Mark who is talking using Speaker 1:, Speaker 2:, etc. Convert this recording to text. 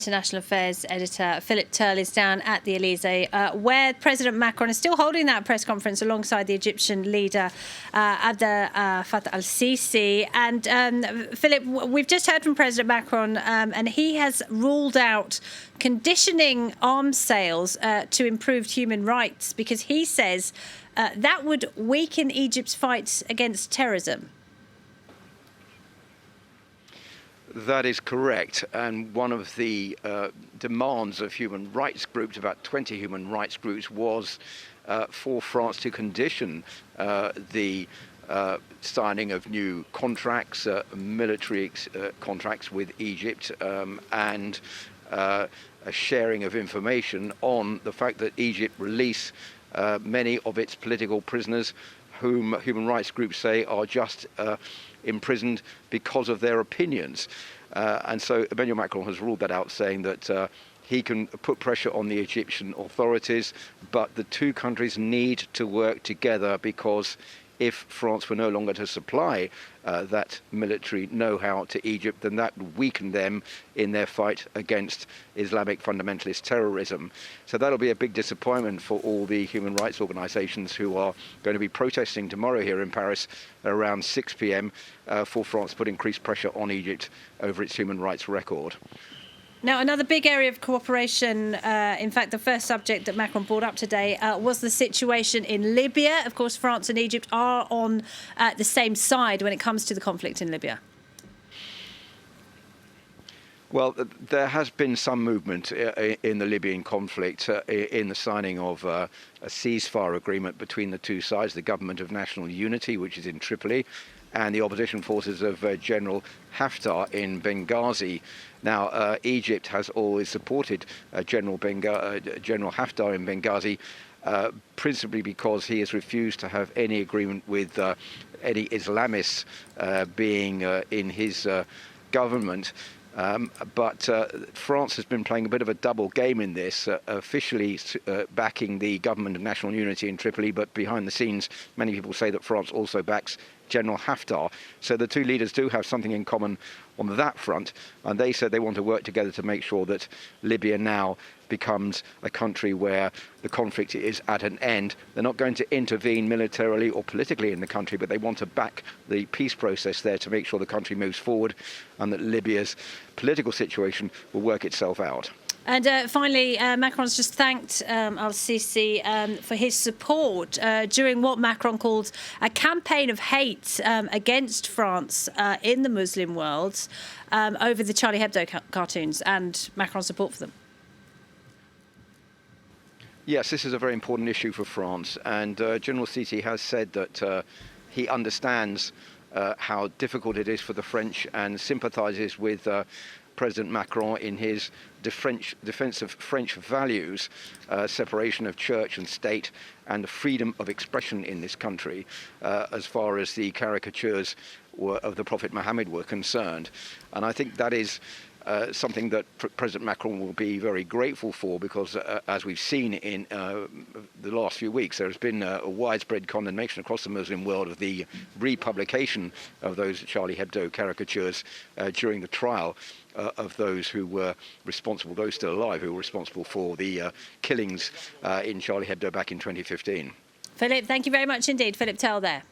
Speaker 1: International Affairs editor Philip Turle is down at the Elysee, where President Macron is still holding that press conference alongside the Egyptian leader Abdel-Fattah El-Sissi. And Philip, we've just heard from President Macron, and he has ruled out conditioning arms sales to improved human rights because he says that would weaken Egypt's fight against terrorism.
Speaker 2: That is correct, and one of the demands of human rights groups, about 20 human rights groups, was for France to condition the signing of new contracts, military contracts with Egypt, and a sharing of information on the fact that Egypt release many of its political prisoners whom human rights groups say are just imprisoned because of their opinions. And so Emmanuel Macron has ruled that out, saying that he can put pressure on the Egyptian authorities, but the two countries need to work together, because if France were no longer to supply that military know-how to Egypt, then that would weaken them in their fight against Islamic fundamentalist terrorism. So that'll be a big disappointment for all the human rights organisations who are going to be protesting tomorrow here in Paris around 6 p.m. For France to put increased pressure on Egypt over its human rights record.
Speaker 1: Now, another big area of cooperation, in fact, the first subject that Macron brought up today was the situation in Libya. Of course, France and Egypt are on the same side when it comes to the conflict in Libya.
Speaker 2: Well, there has been some movement in the Libyan conflict in the signing of a ceasefire agreement between the two sides, the Government of National Unity, which is in Tripoli, and the opposition forces of General Haftar in Benghazi. Now, Egypt has always supported General Haftar in Benghazi, principally because he has refused to have any agreement with any Islamists being in his government. But France has been playing a bit of a double game in this, officially backing the Government of National Unity in Tripoli, but behind the scenes, many people say that France also backs General Haftar. So the two leaders do have something in common on that front, and they said they want to work together to make sure that Libya now becomes a country where the conflict is at an end. They're not going to intervene militarily or politically in the country, but they want to back the peace process there to make sure the country moves forward and that Libya's political situation will work itself out.
Speaker 1: And finally, Macron's just thanked El-Sissi for his support during what Macron called a campaign of hate against France in the Muslim world over the Charlie Hebdo cartoons and Macron's support for them.
Speaker 2: Yes, this is a very important issue for France, and General El-Sissi has said that he understands how difficult it is for the French and sympathises with President Macron in his defence of French values, separation of church and state, and freedom of expression in this country, as far as the caricatures of the Prophet Muhammad were concerned. And I think that is something that President Macron will be very grateful for, because as we've seen in the last few weeks, there has been a widespread condemnation across the Muslim world of the republication of those Charlie Hebdo caricatures during the trial of those who were responsible, those still alive, who were responsible for the killings in Charlie Hebdo back in 2015.
Speaker 1: Philip, thank you very much indeed. Philip Turle there.